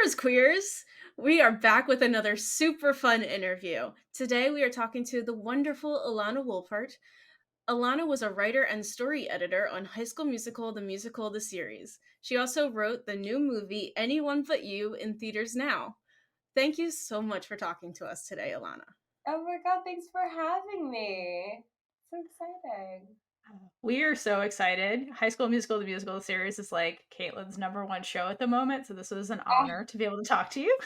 Queers, queers! We are back with another super fun interview. Today we are talking to the wonderful Ilana Wolpert. Ilana was a writer and story editor on High School Musical, the musical, the series. She also wrote the new movie Anyone But You in theaters now. Thank you so much for talking to us today, Ilana. Oh my god, thanks for having me. So exciting. We are so excited. High School Musical, the musical series is like Kaitlynn's #1 show at the moment, so this was an I honor to be able to talk to you.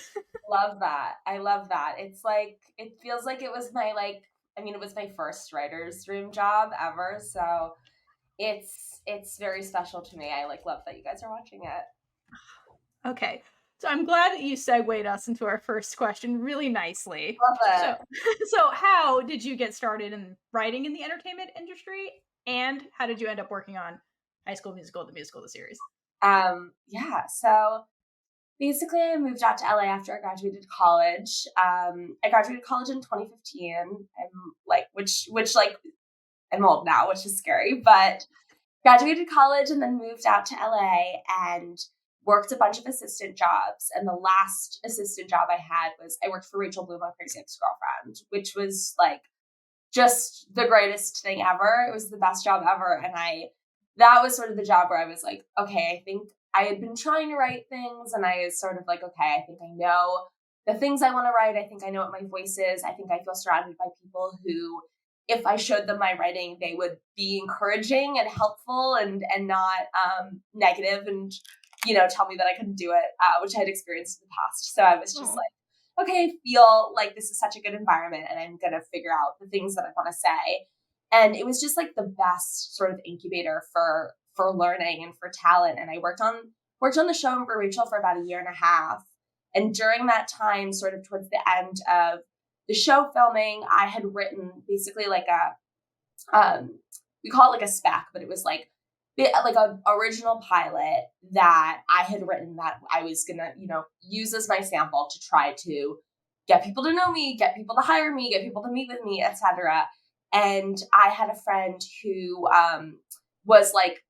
love that. I love that. It's like it feels like it was my it was my first writer's dream job ever, so it's very special to me. I love that you guys are watching it. Okay, so I'm glad that you segued us into our first question really nicely. Love So, it. so how did you get started in writing in the entertainment industry, and how did you end up working on High School Musical, the musical, the series? Yeah, so basically I moved out to LA after I graduated college. I graduated college in 2015. I'm which I'm old now, which is scary, but graduated college and then moved out to LA and worked a bunch of assistant jobs. And the last assistant job I had was I worked for Rachel Bloom on Crazy Ex-Girlfriend, which was like just the greatest thing ever. It was the best job ever. And that was sort of the job where I was like, okay, I think I had been trying to write things and I was sort of like, okay, I think I know the things I want to write. I think I know what my voice is. I think I feel surrounded by people who, if I showed them my writing, they would be encouraging and helpful and not negative and, tell me that I couldn't do it, which I had experienced in the past. So I was just Aw. like, okay, I feel like this is such a good environment and I'm going to figure out the things that I want to say. And it was just like the best sort of incubator for learning and for talent. And I worked on the show for Rachel for about a year and a half. And during that time, sort of towards the end of the show filming, I had written basically like we call it like a spec, but it was like a original pilot that I had written that I was gonna, use as my sample to try to get people to know me, get people to hire me, get people to meet with me, etc. And I had a friend who was like,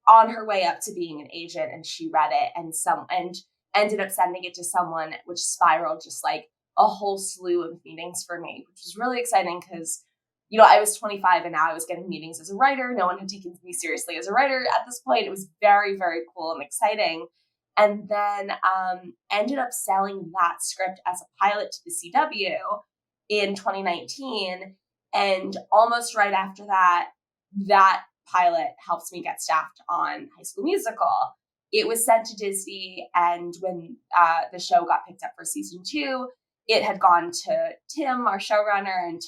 on her way up to being an agent, and she read it and ended up sending it to someone, which spiraled just like a whole slew of meetings for me, which was really exciting because I was 25 and now I was getting meetings as a writer. No one had taken me seriously as a writer at this point. It was very, very cool and exciting. And then ended up selling that script as a pilot to the CW in 2019. And almost right after that, that pilot helps me get staffed on High School Musical. It was sent to Disney, and when the show got picked up for season 2, it had gone to Tim, our showrunner, and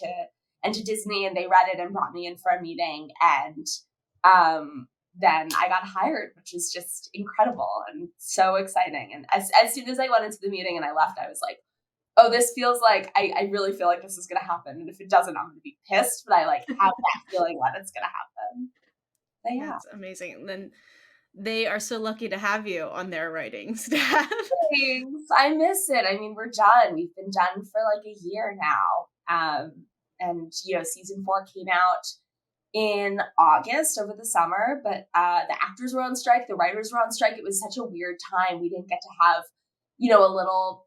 to Disney, and they read it and brought me in for a meeting. And then I got hired, which is just incredible and so exciting. And as soon as I went into the meeting and I left, I was like, oh, this feels like I really feel like this is going to happen. And if it doesn't, I'm going to be pissed, but I have that feeling that it's going to happen. But yeah. That's amazing. And then they are so lucky to have you on their writing staff. Thanks. I miss it. I mean, we're done. We've been done for like a year now. And season 4 came out in August over the summer, but the actors were on strike, the writers were on strike. It was such a weird time. We didn't get to have, a little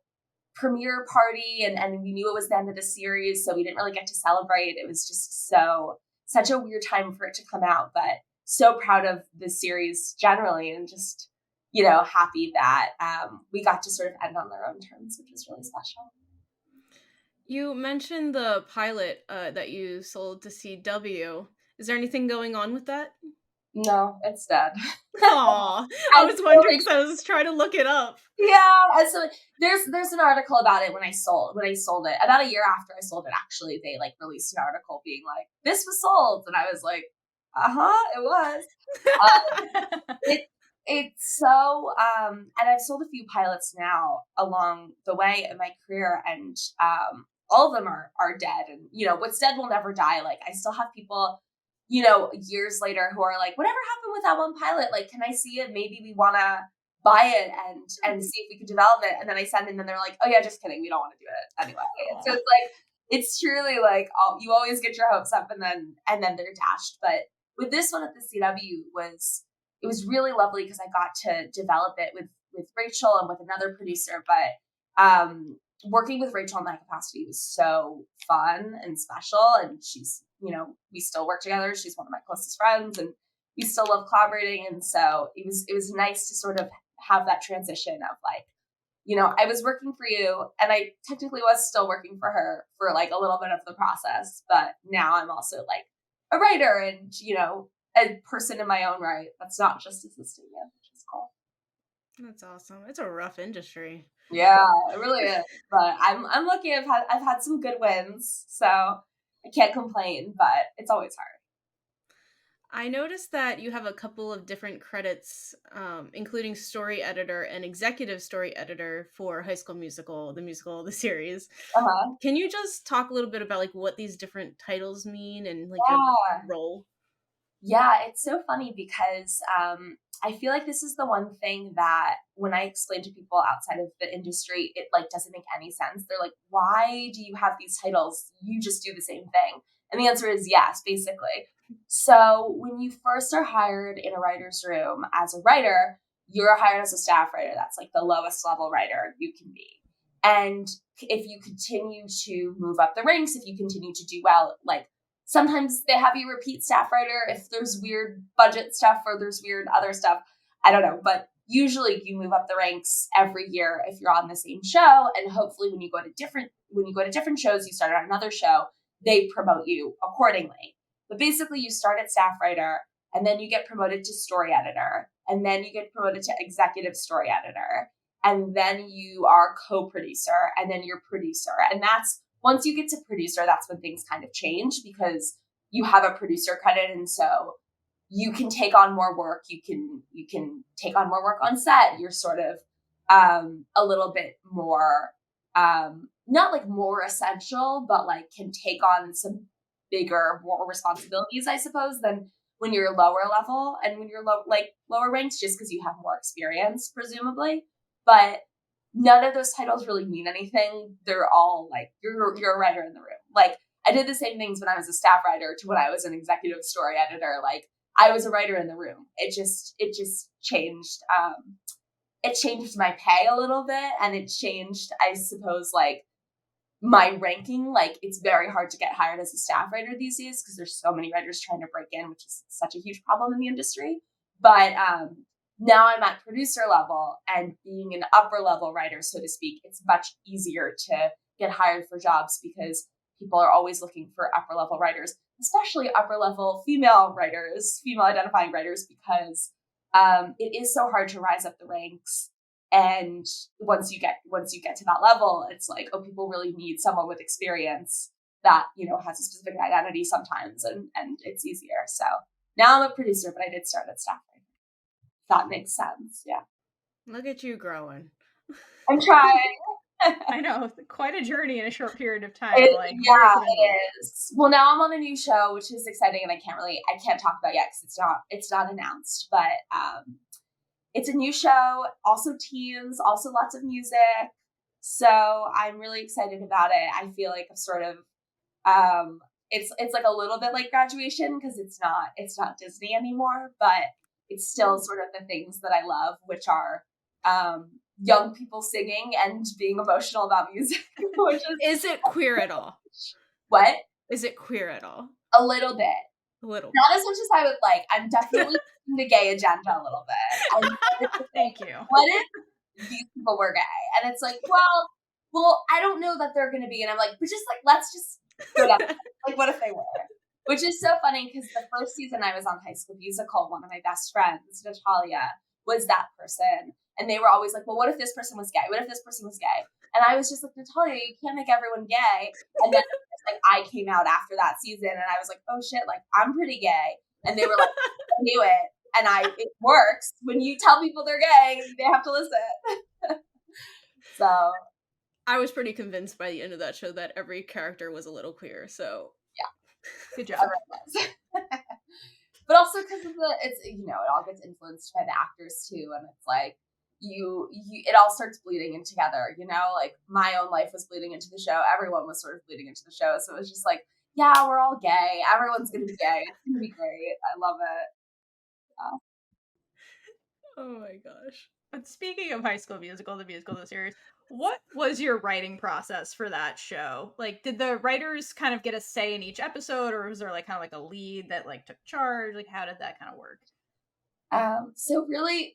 premiere party, and we knew it was the end of the series, so we didn't really get to celebrate. It was just such a weird time for it to come out, but so proud of the series generally, and just happy that we got to sort of end on their own terms, which was really special. You mentioned the pilot that you sold to CW. Is there anything going on with that? No, it's dead. Aw, I was wondering because I was trying to look it up. Yeah, and so there's an article about it when I sold it. About a year after I sold it, actually, they released an article being like, "This was sold," and I was like, it was. It's so and I've sold a few pilots now along the way in my career, and all of them are dead. And what's dead will never die. Like, I still have people years later who are like, whatever happened with that one pilot? Like, can I see it? Maybe we want to buy it and see if we can develop it. And then I send it and they're like, oh yeah, just kidding. We don't want to do it anyway. Aw. So it's like, it's truly like, you always get your hopes up and then they're dashed. But with this one at the CW, it was really lovely because I got to develop it Rachel and with another producer, but working with Rachel in that capacity was so fun and special. And she's, we still work together. She's one of my closest friends, and we still love collaborating. And so it was nice to sort of have that transition of like, I was working for you, and I technically was still working for her for like a little bit of the process, but now I'm also like a writer and, a person in my own right. That's not just assisting you, which is cool. That's awesome. It's a rough industry. Yeah, it really is. But I'm lucky. I've had some good wins, so I can't complain. But it's always hard. I noticed that you have a couple of different credits, including story editor and executive story editor for High School Musical, the series. Uh-huh. Can you just talk a little bit about like what these different titles mean and like your role? Yeah, it's so funny because I feel like this is the one thing that when I explain to people outside of the industry, it like doesn't make any sense. They're like, why do you have these titles? You just do the same thing. And the answer is yes, basically. So when you first are hired in a writer's room as a writer, you're hired as a staff writer. That's like the lowest level writer you can be. And if you continue to move up the ranks, if you continue to do well, like sometimes they have you repeat staff writer if there's weird budget stuff or there's weird other stuff. I don't know, but usually you move up the ranks every year if you're on the same show, and hopefully when you go to different shows, you start on another show, they promote you accordingly. But basically you start at staff writer, and then you get promoted to story editor, and then you get promoted to executive story editor, and then you are co-producer, and then you're producer. And that's once you get to producer, that's when things kind of change because you have a producer credit, and so you can take on more work. You can take on more work on set. You're sort of a little bit more not like more essential, but like can take on some bigger, more responsibilities, I suppose, than when you're lower level and when you're lower ranked, just because you have more experience, presumably. But none of those titles really mean anything. They're all like you're a writer in the room. Like I did the same things when I was a staff writer to when I was an executive story editor. Like I was a writer in the room. It just changed. It changed my pay a little bit, and it changed, I suppose, like my ranking. Like it's very hard to get hired as a staff writer these days because there's so many writers trying to break in, which is such a huge problem in the industry. But now I'm at producer level, and being an upper level writer, so to speak, it's much easier to get hired for jobs because people are always looking for upper level writers, especially upper level female writers, female identifying writers, because it is so hard to rise up the ranks. And once you get to that level, it's like, oh, people really need someone with experience that, has a specific identity sometimes, and it's easier. So now I'm a producer, but I did start at staff writer. That makes sense. Yeah. Look at you growing. I'm trying. I know, quite a journey in a short period of time. It is. Well, now I'm on a new show, which is exciting, and I can't talk about it yet because it's not announced. But it's a new show, also teens, also lots of music. So I'm really excited about it. I feel like I've sort of it's like a little bit like graduation because it's not Disney anymore, but it's still sort of the things that I love, which are young people singing and being emotional about music. Is it queer at all? What? Is it queer at all? A little bit. Not as much as I would like. I'm definitely the gay agenda a little bit. Thank you. What if these people were gay? And it's like, well, I don't know that they're going to be. And I'm like, but just like, let's just go down. Like, what if they were? Which is so funny because the first season I was on High School Musical, one of my best friends, Natalia, was that person. And they were always like, well, what if this person was gay? What if this person was gay? And I was just like, Natalia, you can't make everyone gay. And then like I came out after that season and I was like, oh shit, like I'm pretty gay. And they were like, I knew it. And it works. When you tell people they're gay, they have to listen. So I was pretty convinced by the end of that show that every character was a little queer. So yeah, good job. But also because of it all gets influenced by the actors too, and it's like it all starts bleeding in together. Like my own life was bleeding into the show. Everyone was sort of bleeding into the show, so it was just like, yeah, we're all gay. Everyone's gonna be gay. It's gonna be great. I love it. Oh my gosh. But speaking of High School Musical, the series, what was your writing process for that show? Like, did the writers kind of get a say in each episode, or was there like kind of like a lead that like took charge? Like, how did that kind of work? So really,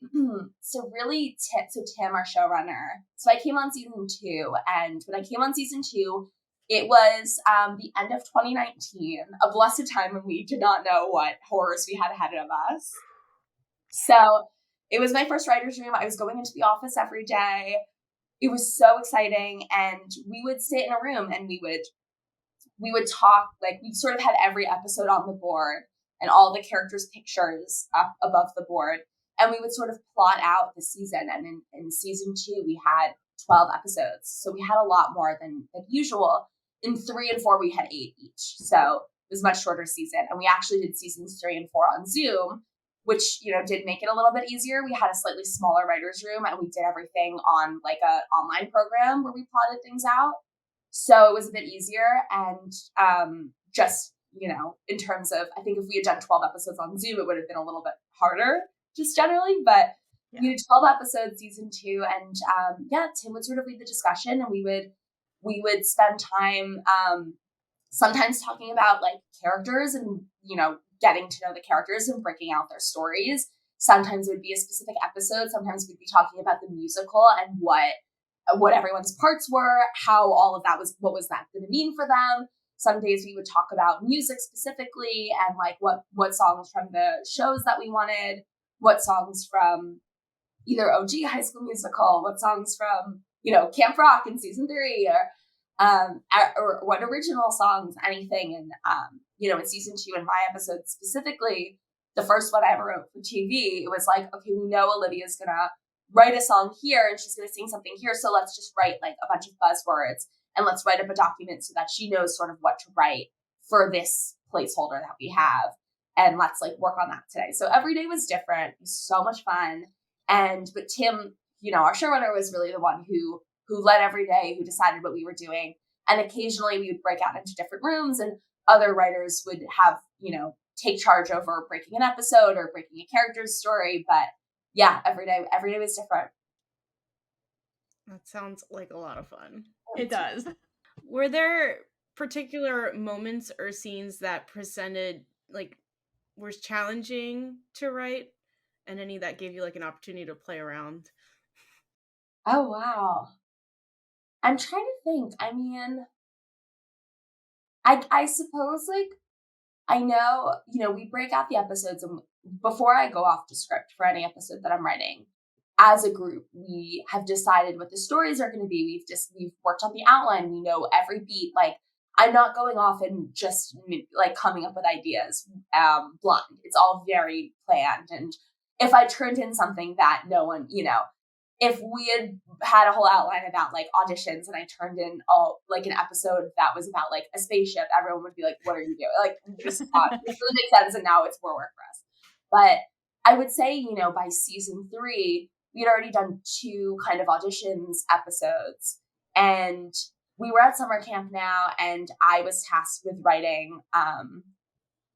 so Tim, our showrunner. So I came on season 2, and when I came on season 2, it was the end of 2019, a blessed time when we did not know what horrors we had ahead of us. So it was my first writer's room. I was going into the office every day. It was so exciting, and we would sit in a room and we would talk, like we sort of had every episode on the board and all the characters' pictures up above the board. And we would sort of plot out the season. And in season 2, we had 12 episodes. So we had a lot more than usual. In 3 and 4, we had 8 each. So it was a much shorter season. And we actually did seasons 3 and 4 on Zoom, which, did make it a little bit easier. We had a slightly smaller writer's room, and we did everything on like a online program where we plotted things out. So it was a bit easier. And just, in terms of, I think if we had done 12 episodes on Zoom, it would have been a little bit harder just generally. But we did 12 episodes, season 2. And Tim would sort of lead the discussion, and we would spend time sometimes talking about like characters and, getting to know the characters and breaking out their stories. Sometimes it would be a specific episode. Sometimes we'd be talking about the musical and what everyone's parts were, how all of that was, what was that going to mean for them. Some days we would talk about music specifically and like what songs from the shows that we wanted, what songs from either OG High School Musical, what songs from, Camp Rock in season 3, or what original songs, anything. And, in season 2, in my episode specifically, the first one I ever wrote for TV, it was like, okay, we know Olivia's going to write a song here and she's going to sing something here. So let's just write like a bunch of buzzwords and let's write up a document so that she knows sort of what to write for this placeholder that we have. And let's like work on that today. So every day was different. It was so much fun. But Tim, our showrunner, was really the one who led every day, who decided what we were doing. And occasionally we would break out into different rooms and other writers would have, take charge over breaking an episode or breaking a character's story. But yeah, every day was different. That sounds like a lot of fun. It does. Were there particular moments or scenes that presented, like, were challenging to write, and any that gave you like an opportunity to play around? Oh, wow. I'm trying to think. I mean, I suppose like, I know, we break out the episodes, and before I go off the script for any episode that I'm writing, as a group, we have decided what the stories are going to be. We've worked on the outline. We know every beat. Like, I'm not going off and just like coming up with ideas blind. It's all very planned. And if I turned in something that no one, if we had a whole outline about like auditions and I turned in like an episode that was about like a spaceship, everyone would be like, what are you doing? Like, this doesn't make sense. And now it's more work for us. But I would say, by season 3, we had already done 2 kind of auditions episodes, and we were at summer camp now, and I was tasked with writing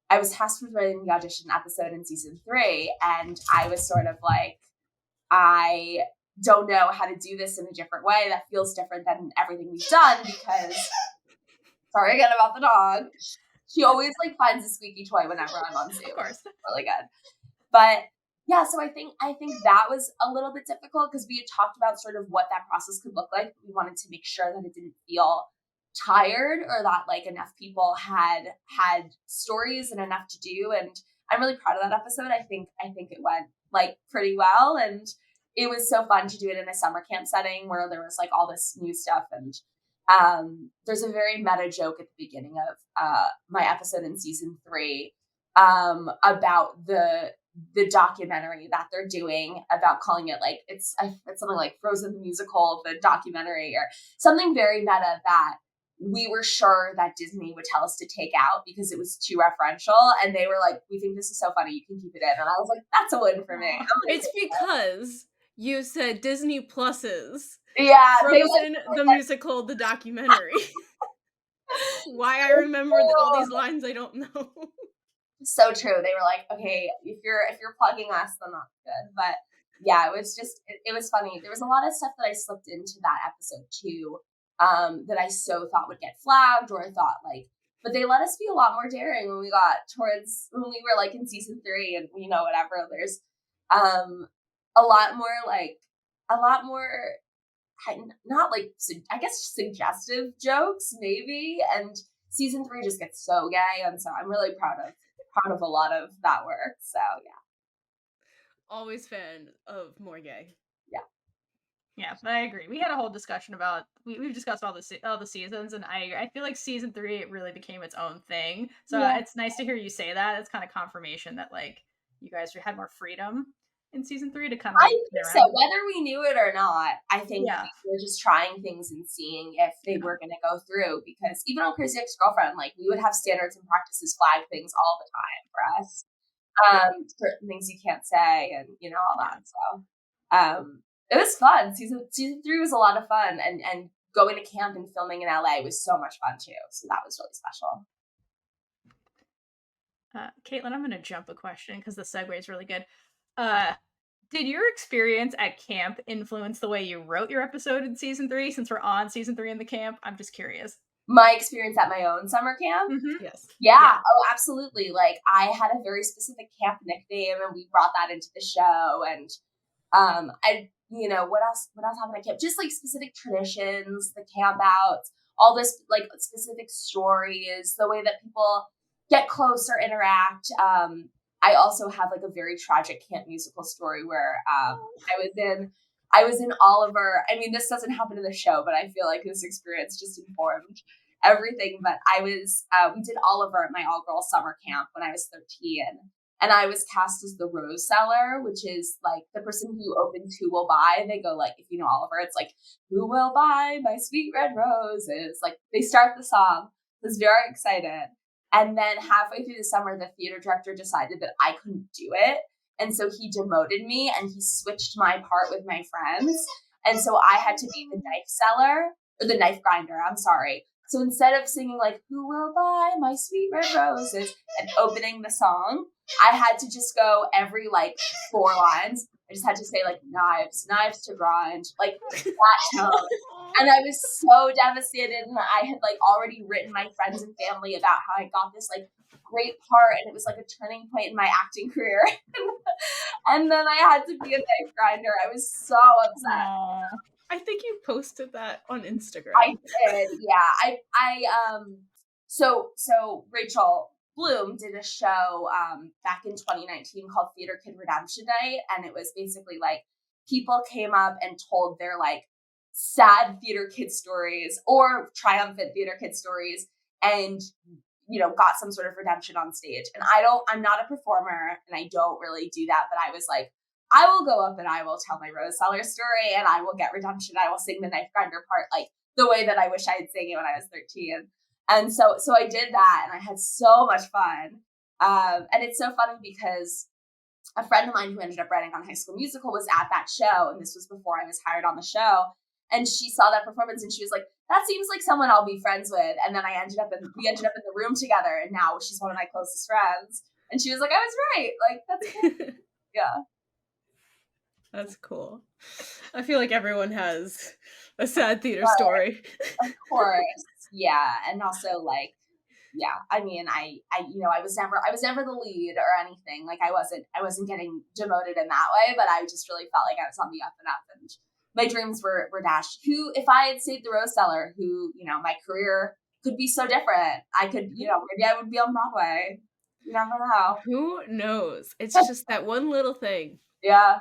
the audition episode in season 3. And I was sort of like, I don't know how to do this in a different way that feels different than everything we've done, because sorry again about the dog. She always like finds a squeaky toy whenever I'm on Zoom. Of course. It's really good. But yeah, so I think that was a little bit difficult because we had talked about sort of what that process could look like. We wanted to make sure that it didn't feel tired, or that like enough people had stories and enough to do. And I'm really proud of that episode. I think it went like pretty well, and it was so fun to do it in a summer camp setting where there was like all this new stuff. And there's a very meta joke at the beginning of my episode in season 3 about the documentary that they're doing, about calling it like it's something like Frozen the Musical, the documentary, or something very meta that we were sure that Disney would tell us to take out because it was too referential. And they were like, we think this is so funny, you can keep it in. And I was like, that's a win for me. It's because you said Disney Plus's Frozen the musical, the documentary. Why I remember all these lines I don't know. So true. They were like, okay, if you're plugging us, then that's good. But yeah, it was just, it was funny. There was a lot of stuff that I slipped into that episode too, that I so thought would get flagged, or I thought like, but they let us be a lot more daring when we got towards, when we were like in season 3 and, you know, whatever, there's a lot more like, a lot more, not like, I guess suggestive jokes maybe. And season 3 just gets so gay. And so I'm really proud of a lot of that work. So yeah. Always fan of more gay. Yeah, but I agree. We had a whole discussion about we've discussed all the seasons, and I feel like season 3 it really became its own thing. So Yeah. it's nice to hear you say that. It's kind of confirmation that like you guys had more freedom in season 3 to kind of I like play think so. around. Whether we knew it or not, I think Yeah. we were just trying things and seeing if they were going to go through. Because even on Crazy Ex-Girlfriend, like we would have standards and practices flag things all the time for us. Certain things you can't say, and you know all that. So, it was fun. Season 3 was a lot of fun, and going to camp and filming in LA was so much fun too. So that was really special. Kaitlynn, I'm going to jump a question because the segue is really good. Did your experience at camp influence the way you wrote your episode in season 3? Since we're on season 3 in the camp, I'm just curious. My experience at my own summer camp. Mm-hmm. Yes. Yeah. Oh, absolutely. Like I had a very specific camp nickname, and we brought that into the show. And you know, what else happened at camp? Just like specific traditions, the camp outs, all this like specific stories, the way that people get close or interact. I also have like a very tragic camp musical story where I was in Oliver. I mean, this doesn't happen in the show, but I feel like this experience just informed everything. But we did Oliver at my all-girl summer camp when I was 13. And I was cast as the rose seller, which is like the person who opens Who Will Buy. They go like, if you know Oliver, it's like, who will buy my sweet red roses? Like they start the song. I was very excited. And then halfway through the summer, the theater director decided that I couldn't do it. And so he demoted me and he switched my part with my friends. And so I had to be the knife seller, or the knife grinder, I'm sorry. So instead of singing like, who will buy my sweet red roses, and opening the song, I had to just go every like 4 lines. I just had to say like knives to grind, like that tone. And I was so devastated. And I had like already written my friends and family about how I got this like great part, and it was like a turning point in my acting career. And then I had to be a knife grinder. I was so upset. Aww. I think you posted that on Instagram. I did, yeah. So Rachel Bloom did a show back in 2019 called Theater Kid Redemption Night, and it was basically like people came up and told their like sad theater kid stories or triumphant theater kid stories, and you know, got some sort of redemption on stage. And I'm not a performer, and I don't really do that, but I was like, I will go up and I will tell my rose seller story, and I will get redemption. I will sing the knife grinder part like the way that I wish I had sang it when I was 13. And so I did that, and I had so much fun. And it's so funny because a friend of mine who ended up writing on High School Musical was at that show, and this was before I was hired on the show. And she saw that performance, and she was like, that seems like someone I'll be friends with. And then we ended up in the room together, and now she's one of my closest friends. And she was like, I was right. Like, that's cool. Yeah. That's cool. I feel like everyone has a sad theater story. Of course. Yeah. And also like, yeah, I mean, I you know, I was never the lead or anything. Like I wasn't getting demoted in that way, but I just really felt like I was on the up and up, and my dreams were dashed. Who, if I had stayed the rose seller, who, you know, my career could be so different. I could, you know, maybe I would be on Broadway. You never know. Who knows? It's just that one little thing. Yeah.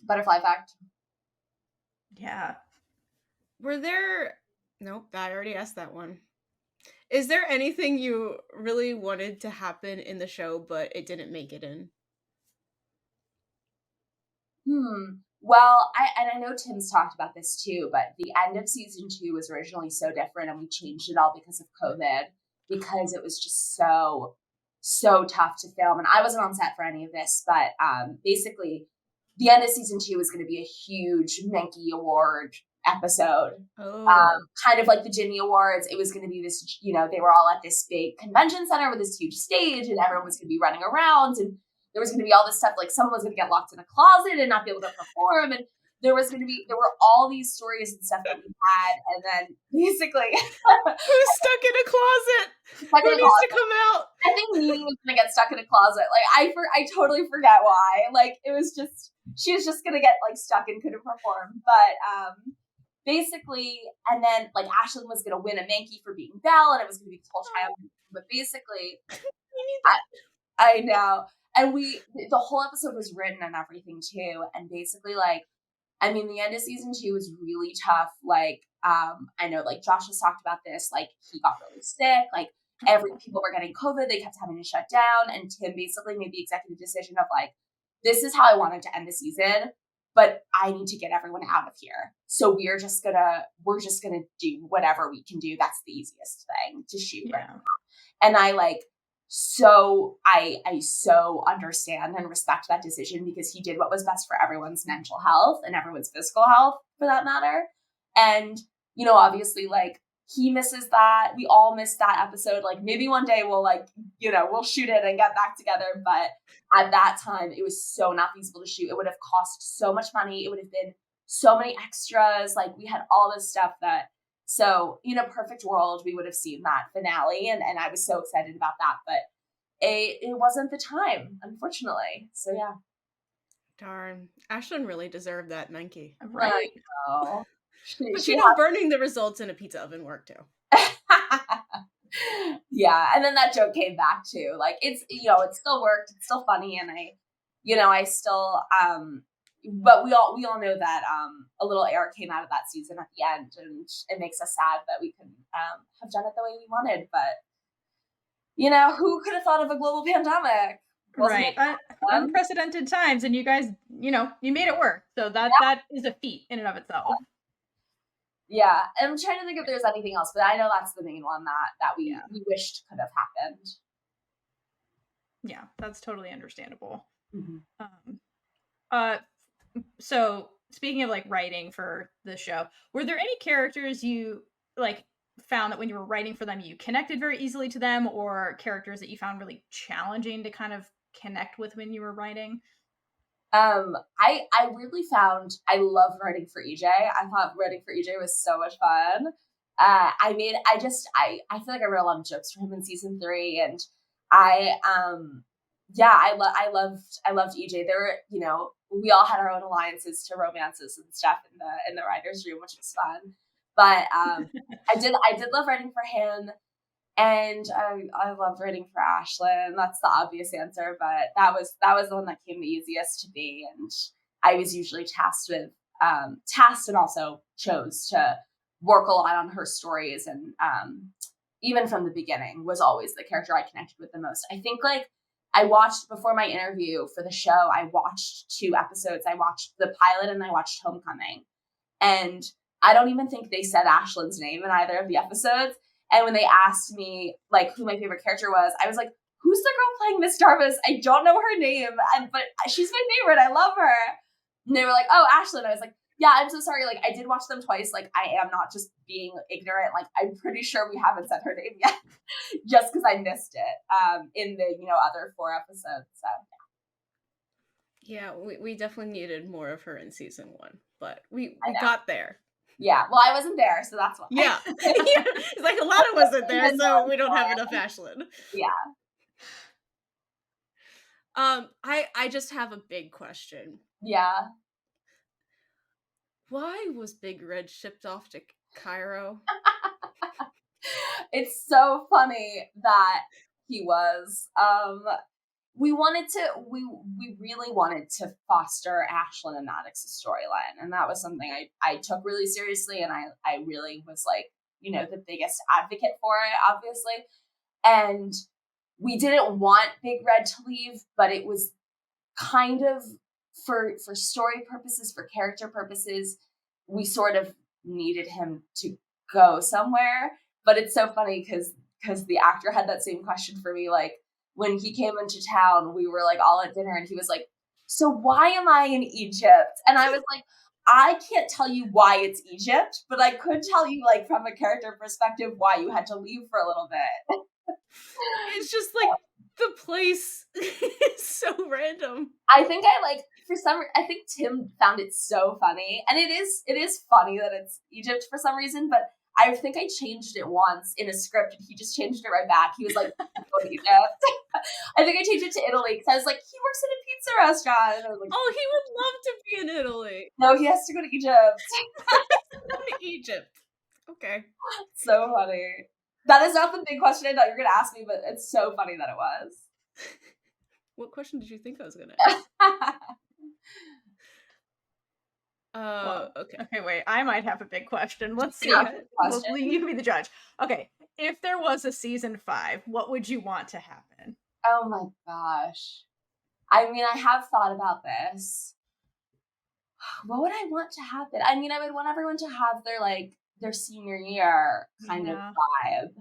Butterfly effect. Yeah. Nope, I already asked that one. Is there anything you really wanted to happen in the show, but it didn't make it in? Well, I know Tim's talked about this too, but the end of season 2 was originally so different, and we changed it all because of COVID, because it was just so tough to film. And I wasn't on set for any of this, but basically the end of season 2 was going to be a huge Menke Award episode. Kind of like the Ginny Awards. It was going to be this, you know, they were all at this big convention center with this huge stage, and everyone was going to be running around, and there was going to be all this stuff, like someone was going to get locked in a closet and not be able to perform, and there were all these stories and stuff that we had, and then basically Who's stuck in a closet? stuck Who in a needs to closet. come out? I think Nene was gonna get stuck in a closet. Like I totally forget why. Like it was just, she was just gonna get like stuck and couldn't perform. But basically, and then like Ashlyn was gonna win a Mankey for being Belle, and it was gonna be this whole triumph. But basically, You need that. I know. And the whole episode was written and everything too. And basically, like, I mean, the end of season 2 was really tough. Like, I know, like, Josh has talked about this. Like, he got really sick. Like, people were getting COVID. They kept having to shut down. And Tim basically made the executive decision of, like, this is how I wanted to end the season, but I need to get everyone out of here. So we're just gonna do whatever we can do. That's the easiest thing to shoot right now. And I, like, so I so understand and respect that decision, because he did what was best for everyone's mental health and everyone's physical health, for that matter. And, you know, obviously, like, he misses that. We all miss that episode. Like, maybe one day we'll, like, you know, we'll shoot it and get back together. But at that time, it was so not feasible to shoot. It would have cost so much money. It would have been so many extras. Like, we had all this stuff that, so in a perfect world, we would have seen that finale. And I was so excited about that. But it wasn't the time, unfortunately. So, yeah. Darn. Ashlyn really deserved that Mankey. Right. I know. But you know, burning the results in a pizza oven worked too. Yeah, and then that joke came back too. Like, it's, you know, it still worked. It's still funny, and I still but we all know that a little air came out of that season at the end, and it makes us sad that we couldn't have done it the way we wanted. But, you know, who could have thought of a global pandemic? Right. Unprecedented times, and you guys, you know, you made it work. So that is a feat in and of itself. Yeah, I'm trying to think if there's anything else, but I know that's the main one that we wished could have happened. Yeah, that's totally understandable. Mm-hmm. So speaking of, like, writing for the show, were there any characters you, like, found that when you were writing for them, you connected very easily to them, or characters that you found really challenging to kind of connect with when you were writing? I really found I loved writing for EJ. I thought writing for EJ was so much fun. I feel like I wrote a lot of jokes for him in season 3, and I loved EJ. There were, you know, we all had our own alliances to romances and stuff in the writers' room, which was fun. But I did love writing for him. And I loved writing for Ashlyn. That's the obvious answer, but that was the one that came the easiest to be. And I was usually tasked and also chose to work a lot on her stories. And even from the beginning was always the character I connected with the most. I think, like, I watched, before my interview for the show, I watched 2 episodes. I watched the pilot and I watched Homecoming. And I don't even think they said Ashlyn's name in either of the episodes. And when they asked me, like, who my favorite character was, I was like, who's the girl playing Miss Darvis? I don't know her name, but she's my favorite. I love her. And they were like, oh, Ashlyn. I was like, yeah, I'm so sorry. Like, I did watch them twice. Like, I am not just being ignorant. Like, I'm pretty sure we haven't said her name yet, just because I missed it in the, you know, other 4 episodes. So, yeah, we definitely needed more of her in season 1, but we got there. Yeah, well, I wasn't there, so that's why. Yeah. It's like Ilana wasn't there, so we don't have enough Ashlyn. Yeah. I just have a big question. Yeah. Why was Big Red shipped off to Cairo? It's so funny that he was. We really wanted to foster Ashlyn and Maddox's storyline. And that was something I took really seriously. And I really was, like, you know, the biggest advocate for it, obviously. And we didn't want Big Red to leave, but it was kind of for story purposes, for character purposes, we sort of needed him to go somewhere. But it's so funny because the actor had that same question for me, like, when he came into town, we were, like, all at dinner, and he was like, so why am I in Egypt? And I was like, I can't tell you why it's Egypt, but I could tell you, like, from a character perspective, why you had to leave for a little bit. It's just, like, The place is so random. I think I think Tim found it so funny, and it is funny that it's Egypt for some reason, but I think I changed it once in a script, and he just changed it right back. He was like, "Go to Egypt." I think I changed it to Italy because I was like, he works in a pizza restaurant, and I was like, Oh, he would love to be in Italy. no, he has to go to Egypt. Go to Egypt. Okay. So funny. That is not the big question I thought you were gonna ask me, but it's so funny that it was. What question did you think I was gonna ask? Okay. Okay, wait. I might have a big question. Let's see. Yeah, big question. You can be the judge. Okay. If there was a season 5, what would you want to happen? Oh my gosh. I mean, I have thought about this. What would I want to happen? I mean, I would want everyone to have their senior year kind of vibe.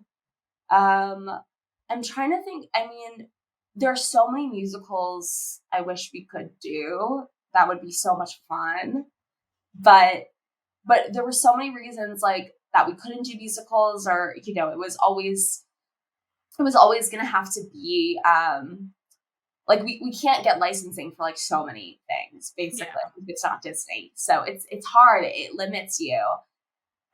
I'm trying to think. I mean, there are so many musicals I wish we could do. That would be so much fun. But there were so many reasons like that we couldn't do musicals, or it was always going to have to be like we can't get licensing for like so many things basically. Yeah. It's not Disney, so it's hard. It limits you.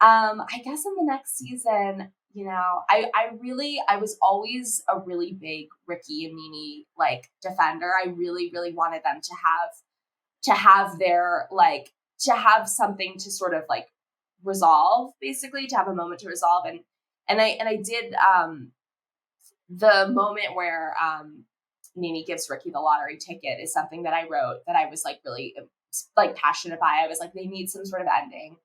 I guess in the next season, I was always a really big Ricky and Mimi like defender. I really wanted them to have their like to have something to sort of like resolve, basically to have a moment to resolve, and I did the moment where Mimi gives Ricky the lottery ticket is something that I wrote that I was like really like passionate by. I was like, they need some sort of ending.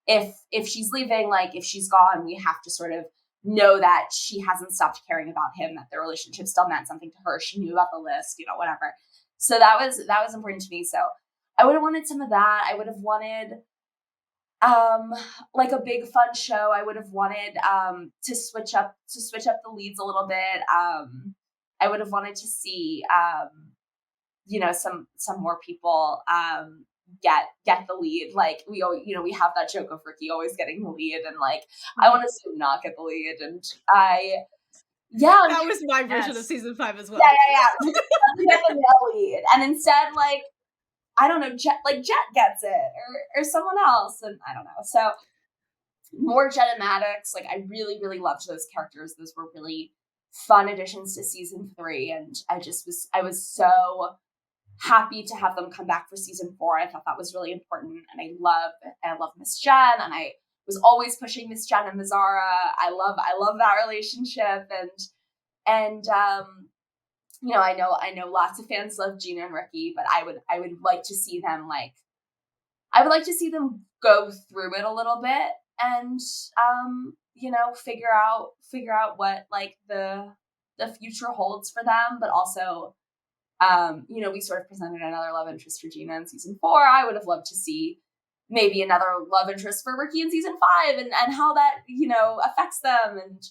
If she's leaving, like if she's gone, we have to sort of know that she hasn't stopped caring about him, that their relationship still meant something to her. She knew about the list, whatever. So that was important to me. So I would have wanted some of that. I would have wanted like a big fun show. I would have wanted to switch up the leads a little bit. I would have wanted to see some more people get the lead. Like we have that joke of Ricky always getting the lead, and like I want to see him not get the lead. And that was my version of season 5 as well. Yeah. Get the male lead, and instead like I don't know, Jet gets it, or someone else, and I don't know. So more Jet and Maddox. Like I really loved those characters. Those were really fun additions to season 3, and I was so happy to have them come back for season 4. I thought that was really important, and I love Miss Jen, and I was always pushing Miss Jen and Mazzara. I love that relationship, and I know lots of fans love Gina and Ricky, but I would like to see them go through it a little bit, and figure out what like the future holds for them, but also we sort of presented another love interest for Gina in season 4. I would have loved to see maybe another love interest for Ricky in season 5, and how that affects them. And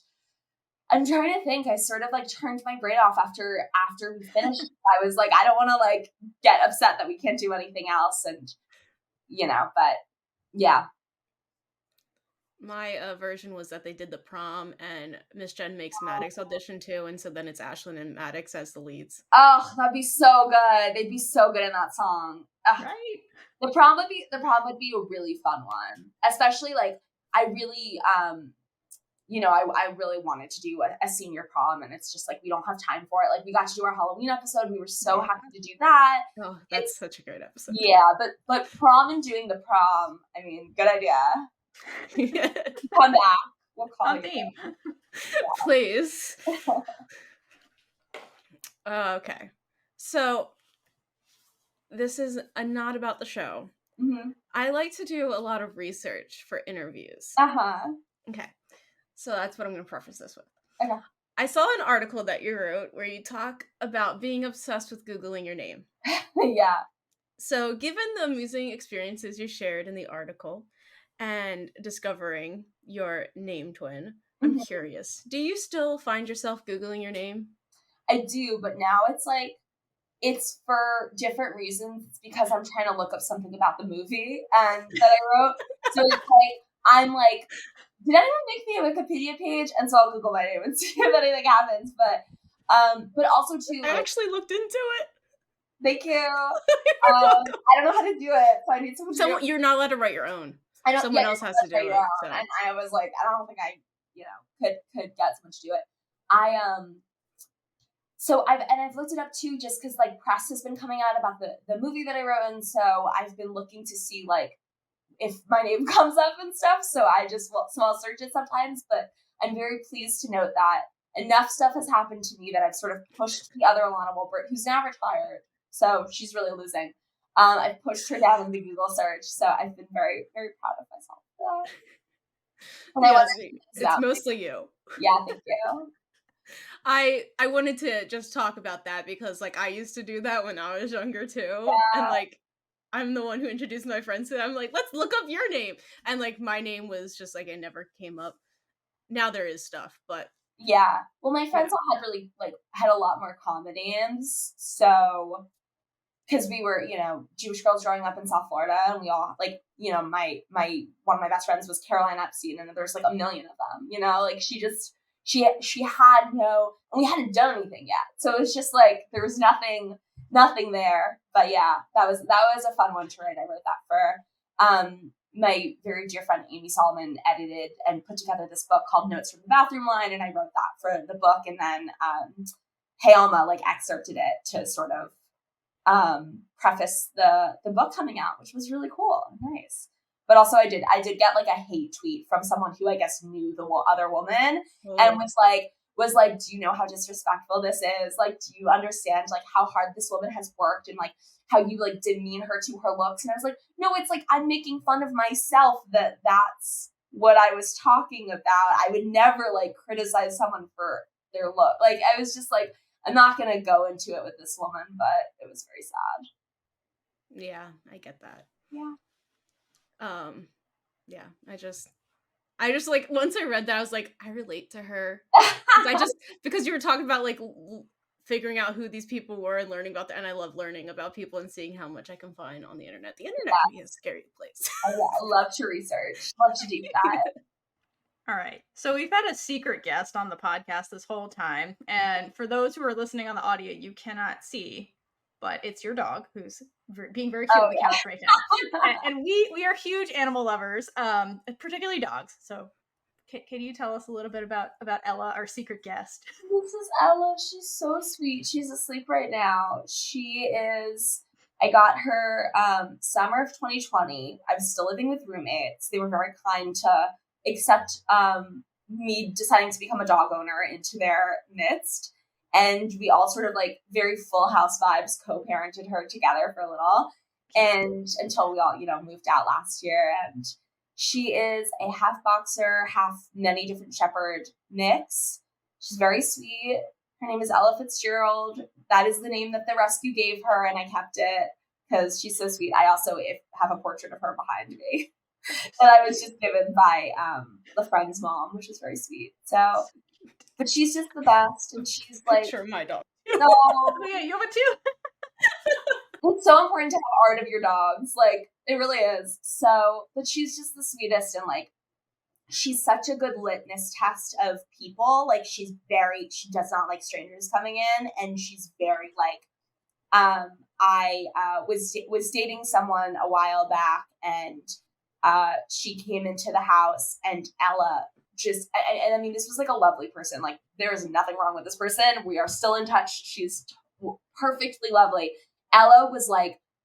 I'm trying to think. I sort of like turned my brain off after we finished. I was like, I don't want to like get upset that we can't do anything else, and but yeah. My version was that they did the prom, and Miss Jen makes Maddox audition too, and so then it's Ashlyn and Maddox as the leads. Oh, that'd be so good. They'd be so good in that song. Right. The prom would be a really fun one, especially like I really I really wanted to do a senior prom, and it's just like we don't have time for it. Like we got to do our Halloween episode. We were so happy to do that. Oh, that's such a great episode. Yeah, but prom and doing the prom, I mean, good idea. Come back. We'll call you. Theme. Please. Okay. So this is not about the show. Mm-hmm. I like to do a lot of research for interviews. Okay. So that's what I'm going to preface this with. Okay. I saw an article that you wrote where you talk about being obsessed with Googling your name. Yeah. So given the amusing experiences you shared in the article and discovering your name twin, I'm curious. Do you still find yourself Googling your name? I do, but now it's for different reasons. It's because I'm trying to look up something about the movie and that I wrote. So it's like, I'm like, did anyone make me a Wikipedia page? And so I'll Google my name and see if anything happens. But But also too, I like, actually looked into it. thank you. You're welcome. I don't know how to do it, so I need someone to do it. You're not allowed to write your own. I don't. Someone Yeah, else has to right do your it. own. So And I was like, I don't think I, could get someone to do it. So I've looked it up too, just because like press has been coming out about the movie that I wrote, and so I've been looking to see like if my name comes up and stuff. So I'll search it sometimes, but I'm very pleased to note that enough stuff has happened to me that I've sort of pushed the other Ilana Wolpert, who's now retired, so she's really losing. I've pushed her down in the Google search, so I've been very, very proud of myself for that. And yes, it's mostly you. Yeah, thank you. I wanted to just talk about that because like I used to do that when I was younger too, and like I'm the one who introduced my friends to it. I'm like, let's look up your name, and like my name was just like it never came up. Now there is stuff, but Yeah. Well, my friends all had really had a lot more common names, so because we were, Jewish girls growing up in South Florida, and we all my one of my best friends was Caroline Epstein, and there's like a million of them. Like she had no, and we hadn't done anything yet, so it was just like there was nothing there. But yeah, that was a fun one to write. I wrote that for my very dear friend Amy Solomon edited and put together this book called Notes from the Bathroom Line, and I wrote that for the book, and then Hey Alma excerpted it to sort of preface the book coming out, which was really cool and nice. But also I did get a hate tweet from someone who I guess knew the other woman and was like, do you know how disrespectful this is? Do you understand how hard this woman has worked and how you demean her to her looks? And I was like, no, it's I'm making fun of myself that's what I was talking about. I would never criticize someone for their look. I was just I'm not going to go into it with this woman, but it was very sad. Yeah, I get that. Yeah. Yeah, I just once I read that, I was like, I relate to her. Because you were talking about figuring out who these people were and learning about and I love learning about people and seeing how much I can find on the internet. The internet can be a scary place. I love to research, love to do that. All right. So we've had a secret guest on the podcast this whole time. And for those who are listening on the audio, you cannot see, but it's your dog who's being very cute on the couch right now. And we are huge animal lovers, particularly dogs. So can you tell us a little bit about Ella, our secret guest? This is Ella. She's so sweet. She's asleep right now. I got her summer of 2020. I was still living with roommates. They were very kind to accept me deciding to become a dog owner into their midst. And we all sort of very Full House vibes co-parented her together for a little. And until we all, moved out last year. And she is a half boxer, half many different shepherd mix. She's very sweet. Her name is Ella Fitzgerald. That is the name that the rescue gave her, and I kept it because she's so sweet. I also have a portrait of her behind me that I was just given by the friend's mom, which is very sweet. So, but she's just the best, and she's Sure, my dog. No, yeah, you have it too. It's so important to have art of your dogs. It really is. So, but she's just the sweetest, and she's such a good litmus test of people. She does not like strangers coming in, and she's very I was dating someone a while back, and she came into the house, and Ella just, and I mean, this was a lovely person. There is nothing wrong with this person. We are still in touch. She's perfectly lovely. Ella was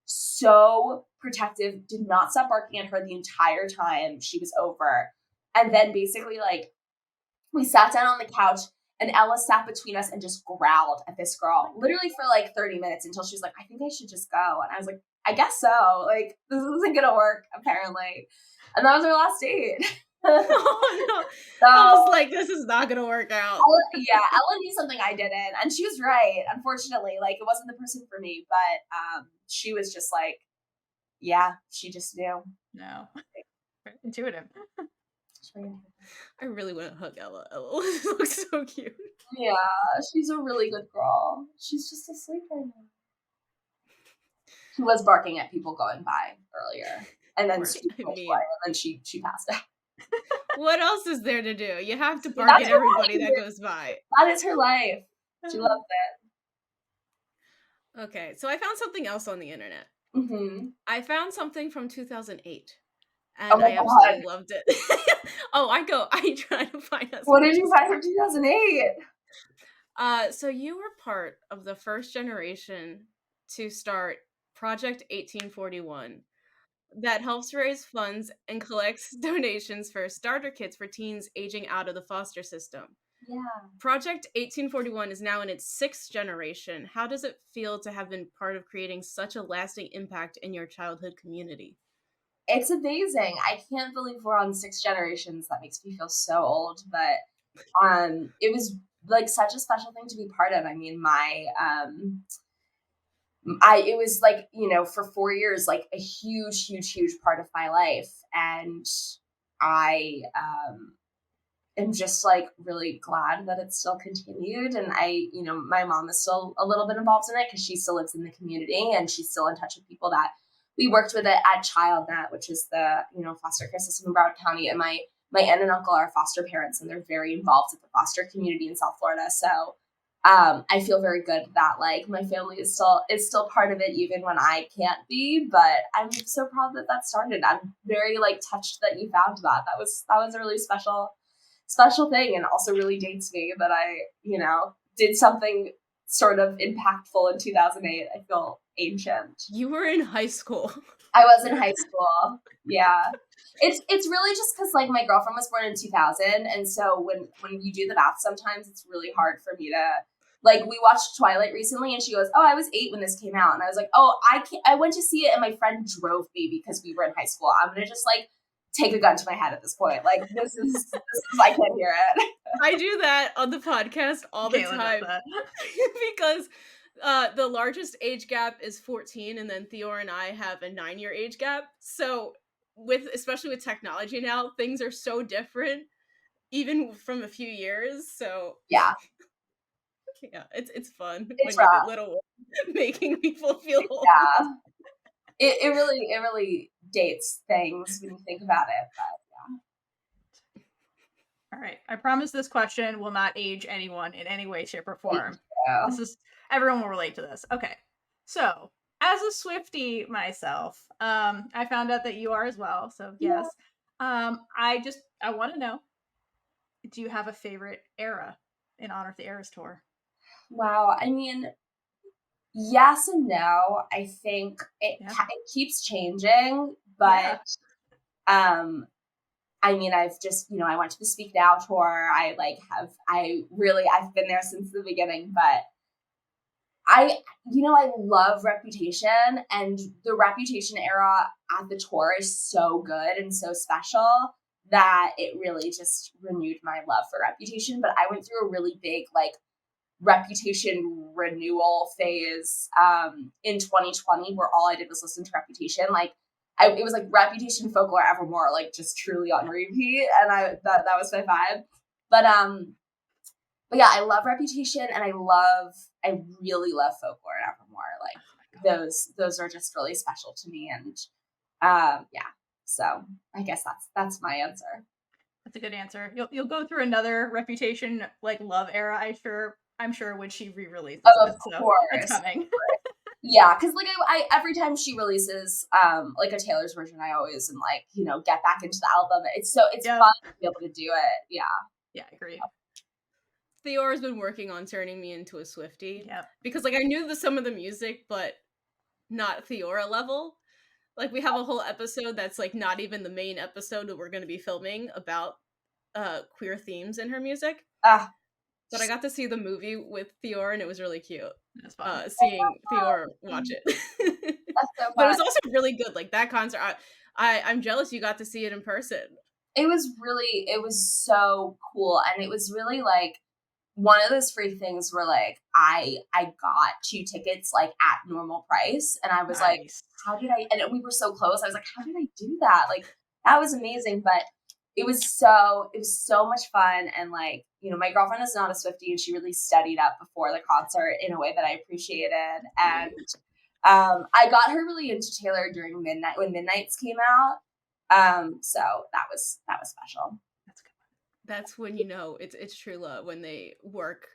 so protective, did not stop barking at her the entire time she was over. And then basically we sat down on the couch, and Ella sat between us and just growled at this girl literally for 30 minutes until she was like, I think I should just go. And I was like, I guess so. This isn't going to work, apparently. And that was our last date. Oh, no. So, I was like, this is not going to work out. Ella knew something I didn't. And she was right, unfortunately. It wasn't the person for me. But she was just yeah, she just knew. No. Intuitive. I really want to hug Ella. Ella looks so cute. Yeah, she's a really good girl. She's just asleep right now. She was barking at people going by earlier, and then she passed out. What else is there to do? You have to bark at everybody that goes by. That is her life. She loves Okay, so I found something else on the internet. it. I found something from 2008, Oh and my I god. absolutely loved it. I try to find as What much did you as find from 2008? so you were part of the first generation to start Project 1841 that helps raise funds and collects donations for starter kits for teens aging out of the foster system. Yeah. Project 1841 is now in its sixth generation. How does it feel to have been part of creating such a lasting impact in your childhood community? It's amazing. I can't believe we're on 6 generations. That makes me feel so old, but, it was, like, such a special thing to be part of. I mean, I it was, like, for 4 years, like, a huge, huge, huge part of my life, and I, am just, like, really glad that it's still continued, and my mom is still a little bit involved in it because she still lives in the community, and she's still in touch with people that we worked with it at ChildNet, which is the, foster care system in Broward County, and my aunt and uncle are foster parents, and they're very involved with the foster community in South Florida, so, I feel very good that, like, my family is still part of it even when I can't be, but I'm so proud that that started. I'm very, like, touched that you found that. That was a really special thing, and also really dates me that I, did something sort of impactful in 2008. I feel ancient. You were in high school. I was in high school. Yeah. It's really just because, like, my girlfriend was born in 2000, and so when you do the math, sometimes it's really hard for me to, like, we watched Twilight recently, and she goes, "Oh, I was 8 when this came out," and I was like, "Oh, I went to see it, and my friend drove me because we were in high school. I'm gonna just, like, take a gun to my head at this point. Like, this is I can't hear it." I do that on the podcast all the Kaitlynn does time that. because the largest age gap is 14, and then Theora and I have a 9-year age gap. So especially with technology now, things are so different, even from a few years. So Yeah, yeah, it's fun it's when you're the rough. little one making people feel old. Yeah. It really dates things when you think about it, but All right. I promise this question will not age anyone in any way, shape, or thank form. This you. is everyone will relate to this. Okay. So, as a Swiftie myself, I found out that you are as well. So Yeah. yes. I want to know, do you have a favorite era in honor of the Eras tour? Wow. I mean, yes and no. I think Yeah. it keeps changing, but Yeah. um I mean, I've just, I went to the Speak Now tour. I've been there since the beginning, but I love Reputation, and the Reputation era at the tour is so good and so special that it really just renewed my love for Reputation. But I went through a really big, like, Reputation renewal phase in 2020 where all I did was listen to Reputation. Like, it was like Reputation, Folklore, Evermore, like, just truly on repeat, and that was my vibe. But but yeah, I love Reputation, and I really love Folklore and Evermore. Like, those are just really special to me, and yeah. So I guess that's my answer. That's a good answer. You'll go through another Reputation like love era. I'm sure when she re-releases Oh, of it. So it's course. coming. Yeah, because, like, I every time she releases like a Taylor's version, I always am like, get back into the album. It's Yeah. fun to be able to do it. Yeah. Yeah, agreed. Theora's been working on turning me into a Swiftie Yep. because, like, I knew some of the music, but not Theora level. Like, we have a whole episode that's, like, not even the main episode that we're gonna be filming about, queer themes in her music, Ah, but I got to see the movie with Theora, and it was really cute, That's fun. seeing Theora watch it. that's so But it fun. was also really good, like, that concert, I'm jealous you got to see it in person. It was so cool, and it was really, like, one of those free things where, like, I got 2 tickets, like, at normal price, and I was like, Nice. how did I? And we were so close. I was like, how did I do that? Like, that was amazing. But it was so much fun, and, like, my girlfriend is not a Swiftie, and she really studied up before the concert in a way that I appreciated, and I got her really into Taylor during Midnight when Midnights came out. So that was special. That's good. That's when you know it's true love, when they work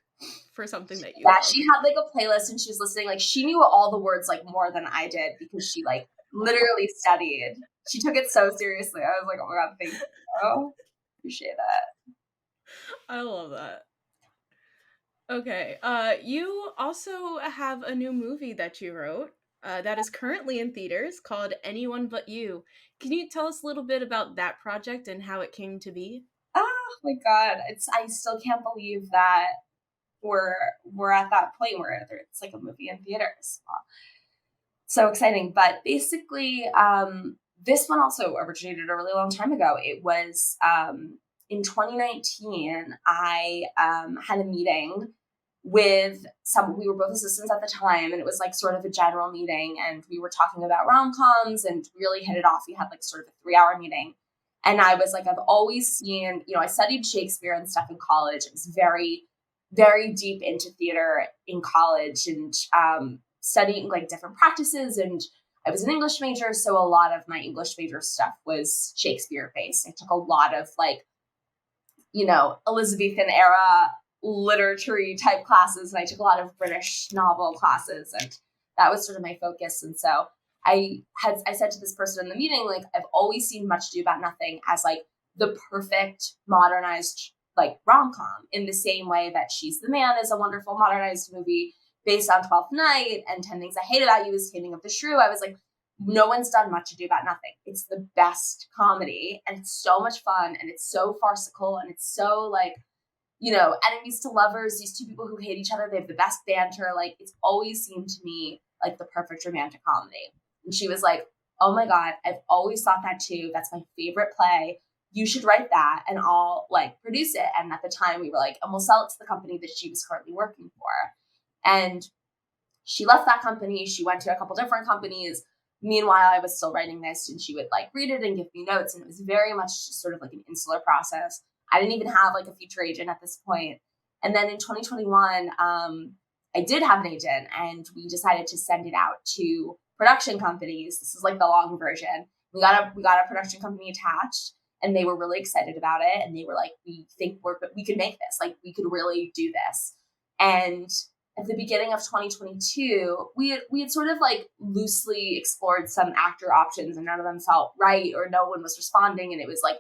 for something that you Yeah, love. she had like a playlist and she was listening. Like she knew all the words like more than I did because she like literally studied. She took it so seriously. I was like, oh my God, thank you. Appreciate that. I love that. Okay. You also have a new movie that you wrote that is currently in theaters called Anyone But You. Can you tell us a little bit about that project and how it came to be? Oh my God. I still can't believe that we're at that point where it's like a movie in theaters. So exciting. But basically, this one also originated a really long time ago. It was in 2019, I had a meeting with we were both assistants at the time, and it was like sort of a general meeting, and we were talking about rom-coms and really hit it off. We had like sort of a 3-hour meeting. And I was like, I've always seen, I studied Shakespeare and stuff in college. I was very, very deep into theater in college and studying like different practices. And I was an English major. So a lot of my English major stuff was Shakespeare based. I took a lot of like, Elizabethan era literature type classes. And I took a lot of British novel classes. And that was sort of my focus. And so I said to this person in the meeting, like, I've always seen Much Ado About Nothing as like the perfect modernized like rom-com, in the same way that She's the Man is a wonderful modernized movie based on 12th Night, and 10 Things I Hate About You is Taming of the Shrew. I was like, no one's done Much Ado About Nothing. It's the best comedy, and it's so much fun, and it's so farcical, and it's so like, enemies to lovers, these two people who hate each other, they have the best banter. Like, it's always seemed to me like the perfect romantic comedy. And she was like, oh my God, I've always thought that too. That's my favorite play. You should write that and I'll like produce it. And at the time we were like, and we'll sell it to the company that she was currently working for. And she left that company. She went to a couple different companies. Meanwhile, I was still writing this, and she would like read it and give me notes. And it was very much just sort of like an insular process. I didn't even have like a feature agent at this point. And then in 2021, I did have an agent, and we decided to send it out to production companies. This is like the long version. We got a production company attached, and they were really excited about it. And they were like, we think we could make this. Like, we could really do this. And at the beginning of 2022, we had sort of like loosely explored some actor options, and none of them felt right, or no one was responding. And it was like,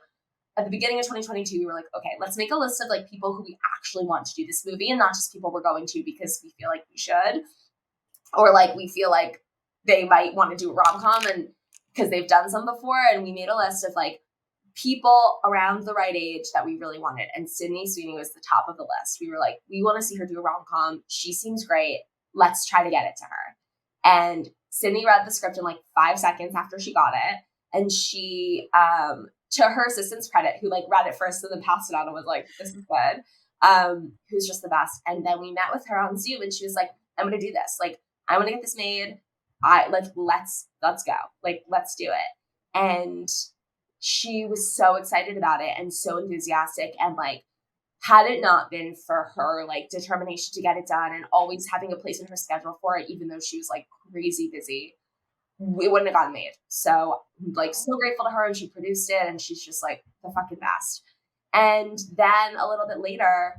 at the beginning of 2022, we were like, okay, let's make a list of like people who we actually want to do this movie, and not just people we're going to because we feel like we should, or like we feel like they might want to do a rom-com and because they've done some before. And we made a list of like people around the right age that we really wanted. And Sydney Sweeney was the top of the list. We were like, we want to see her do a rom-com. She seems great. Let's try to get it to her. And Sydney read the script in like 5 seconds after she got it. And she, to her assistant's credit, who like read it first and then passed it on and was like, this is good, who's just the best. And then we met with her on Zoom, and she was like, I'm going to do this. Like, I want to get this made. Let's go. Like, let's do it. And she was so excited about it and so enthusiastic. And like, had it not been for her like determination to get it done and always having a place in her schedule for it, even though she was like crazy busy, it wouldn't have gotten made. So like, so grateful to her, and she produced it, and she's just like the fucking best. And then a little bit later,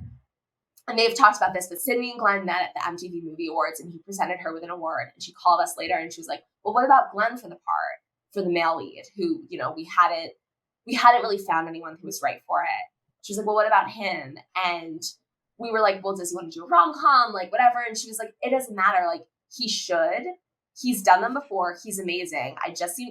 and they've talked about this, but Sydney and Glenn met at the MTV Movie Awards, and he presented her with an award. And she called us later, and she was like, well, what about Glenn for the part, for the male lead, who, we hadn't really found anyone who was right for it. She was like, well, what about him? And we were like, well, does he want to do a rom-com? Like, whatever. And she was like, it doesn't matter. Like, he should. He's done them before. He's amazing.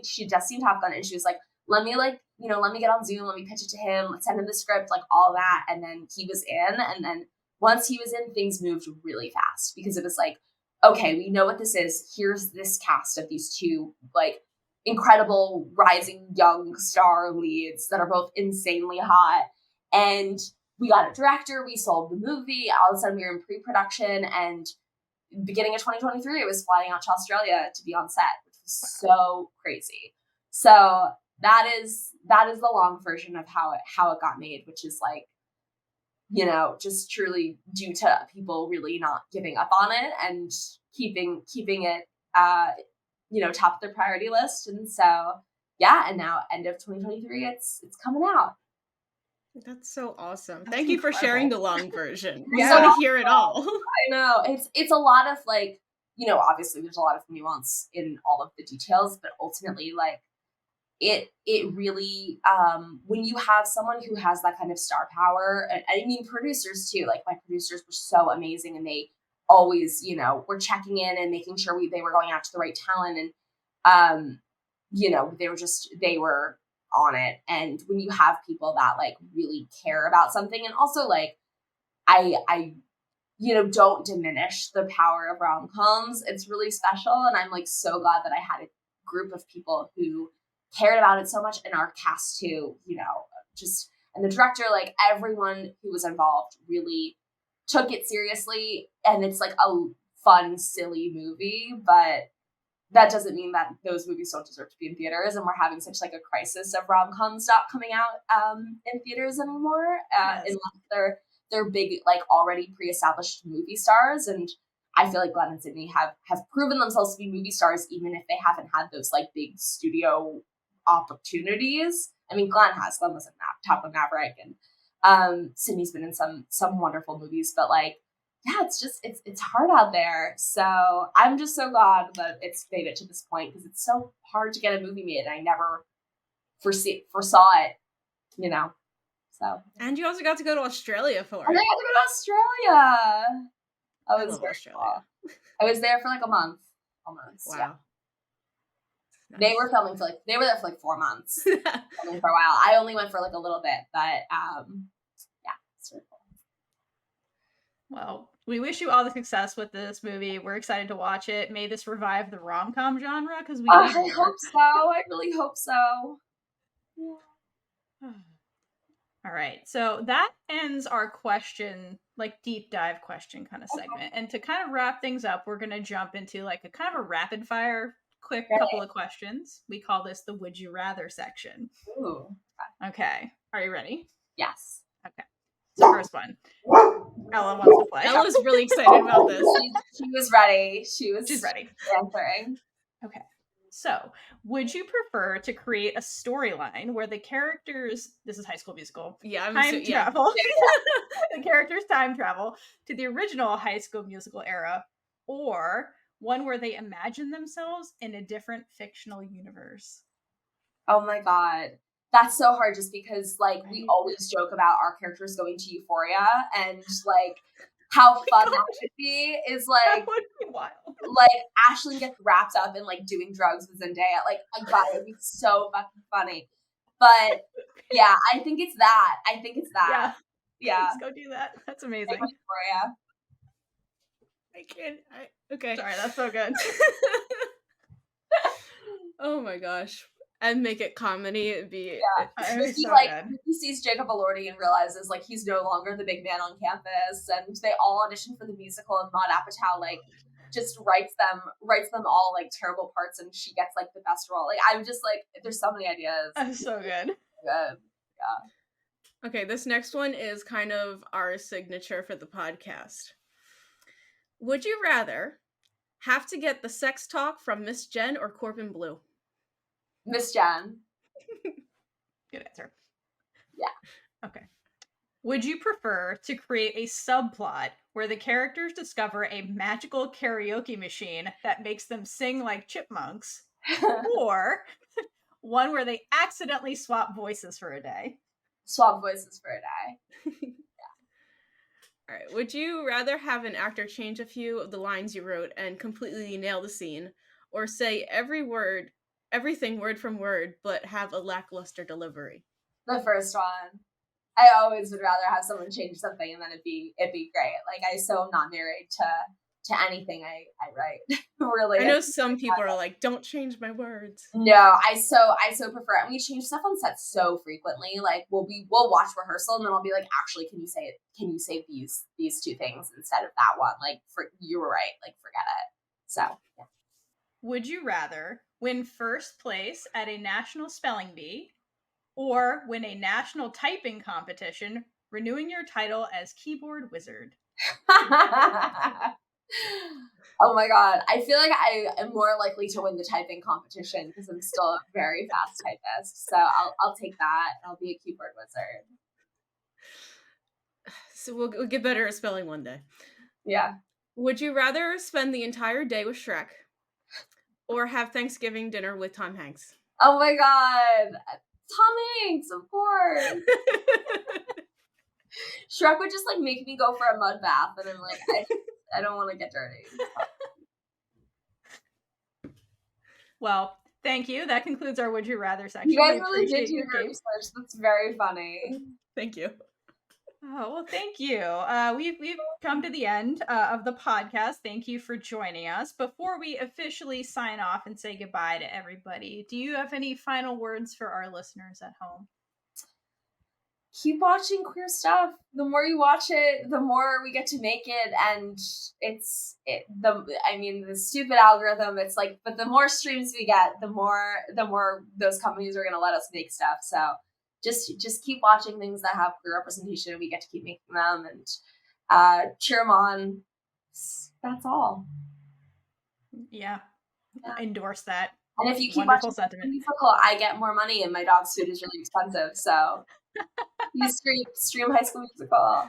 She just seen Top Gun, and she was like, let me get on Zoom. Let me pitch it to him. Let's send him the script, like all that. And then he was in. And then once he was in, things moved really fast, because it was like, okay, we know what this is. Here's this cast of these two like incredible rising young star leads that are both insanely hot. And we got a director. We sold the movie. All of a sudden, we were in pre-production, and beginning of 2023, it was flying out to Australia to be on set, which was so crazy. So that is the long version of how it got made, which is like, just truly due to people really not giving up on it and keeping it, top of their priority list. And so, yeah. And now end of 2023, it's coming out. That's so awesome. That's Thank you for sharing the incredible. long version. We Yeah. want to hear it all. I know it's a lot of like, obviously there's a lot of nuance in all of the details, but ultimately like it really when you have someone who has that kind of star power, and I mean producers too, like my producers were so amazing, and they always were checking in and making sure they were going out to the right talent, and they were on it. And when you have people that like really care about something, and also like I don't diminish the power of rom-coms. It's really special. And I'm like so glad that I had a group of people who cared about it so much, and our cast too, and the director, like everyone who was involved really took it seriously. And it's like a fun, silly movie, but that doesn't mean that those movies don't deserve to be in theaters. And we're having such like a crisis of rom-coms not coming out in theaters anymore, Yes. unless they're big, like already pre-established movie stars. And I feel like Glenn and Sydney have proven themselves to be movie stars, even if they haven't had those like big studio opportunities. I mean, Glenn was in Top of Maverick, and Sydney's been in some wonderful movies, but like, yeah, it's hard out there. So I'm just so glad that it's made it to this point, because it's so hard to get a movie made, and I never foresaw it, So. And you also got to go to Australia for And it. I got to go to Australia. I I was love very Australia. cool. I was there for like a month, almost. Wow. Yeah. Nice. They were there for like 4 months, filming for a while. I only went for like a little bit, but yeah, it's really cool. Well, we wish you all the success with this movie. We're excited to watch it. May this revive the rom-com genre, because we need I more. hope so. I really hope so. Yeah. All right. So that ends our question, like deep dive question kind of segment. And to kind of wrap things up, we're going to jump into like a kind of a rapid fire, quick couple of questions. We call this the Would You Rather section. Ooh. Okay. Are you ready? Yes. Okay. So first one. Ella wants to play. Ella's really excited about this. She was ready. She's ready. Answering. Okay. So, would you prefer to create a storyline where the characters, this is High School Musical, Yeah, time travel, the characters time travel to the original High School Musical era, or one where they imagine themselves in a different fictional universe? Oh my God. That's so hard, just because like we Right. always joke about our characters going to Euphoria, and like how fun that would be is That like would be wild. Ashlyn gets wrapped up in like doing drugs with Zendaya. Like, oh God, it would be so fucking funny. But yeah, I think it's that. Yeah. Let's go do that. That's amazing. Euphoria. I can't. Okay. Sorry, that's so good. Oh my gosh. And make it comedy. It'd be. Yeah. It was so good. He sees Jacob Elordi and realizes like he's no longer the big man on campus, and they all audition for the musical, and Maude Apatow like just writes them all like terrible parts, and she gets like the best role. Like, I'm just like, there's so many ideas. That's so good. Good. Yeah. Okay, this next one is kind of our signature for the podcast. Would you rather have to get the sex talk from Miss Jen or Corbin Blue? Miss Jen. Good answer. Yeah. Okay. Would you prefer to create a subplot where the characters discover a magical karaoke machine that makes them sing like chipmunks, or one where they accidentally swap voices for a day? Swap voices for a day. All right. Would you rather have an actor change a few of the lines you wrote and completely nail the scene, or say everything word from word, but have a lackluster delivery? The first one. I always would rather have someone change something and then it'd be great. Like, I so am not married to anything I write. Really. I know some people are like, don't change my words. No, I so prefer it. And we change stuff on set so frequently. Like, we'll watch rehearsal, and then I'll be like, actually, can you say these two things instead of that one? Like, you were right. Like, forget it. So yeah. Would you rather win first place at a national spelling bee, or win a national typing competition, renewing your title as keyboard wizard? Oh my God. I feel like I am more likely to win the typing competition because I'm still a very fast typist. So I'll take that. I'll be a keyboard wizard. So we'll get better at spelling one day. Yeah. Would you rather spend the entire day with Shrek or have Thanksgiving dinner with Tom Hanks? Oh my god. Tom Hanks, of course. Shrek would just like make me go for a mud bath, and I'm like, I don't want to get dirty. Well, thank you. That concludes our Would You Rather section. You guys We really did appreciate do your your game. research. That's very funny. Thank you. Oh, well, thank you. We've come to the end of the podcast. Thank you for joining us. Before we officially sign off and say goodbye to everybody, do you have any final words for our listeners at home? Keep watching queer stuff. The more you watch it, the more we get to make it, and the stupid algorithm. It's like, but the more streams we get, the more those companies are going to let us make stuff. So just keep watching things that have queer representation. We get to keep making them, and cheer them on. That's all. Yeah. Endorse that. And if you keep Wonderful watching sentiment. musical, I get more money, and my dog's food is really expensive. So you stream High School Musical.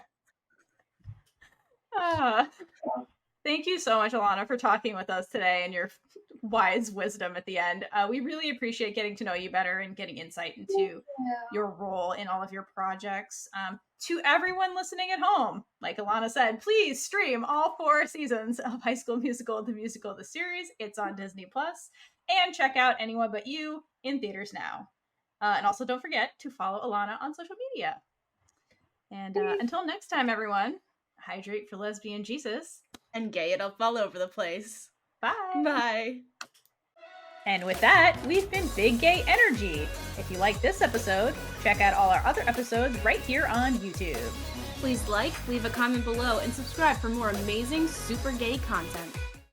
Thank you so much, Ilana, for talking with us today and your wise wisdom at the end. We really appreciate getting to know you better and getting insight into your role in all of your projects. To everyone listening at home, like Ilana said, please stream all 4 seasons of High School Musical, the musical, the series. It's on Disney+. And check out Anyone But You in theaters now. And also don't forget to follow Ilana on social media. And until next time, everyone, hydrate for lesbian Jesus. And gay it up all over the place. Bye. Bye. And with that, we've been Big Gay Energy. If you like this episode, check out all our other episodes right here on YouTube. Please like, leave a comment below, and subscribe for more amazing super gay content.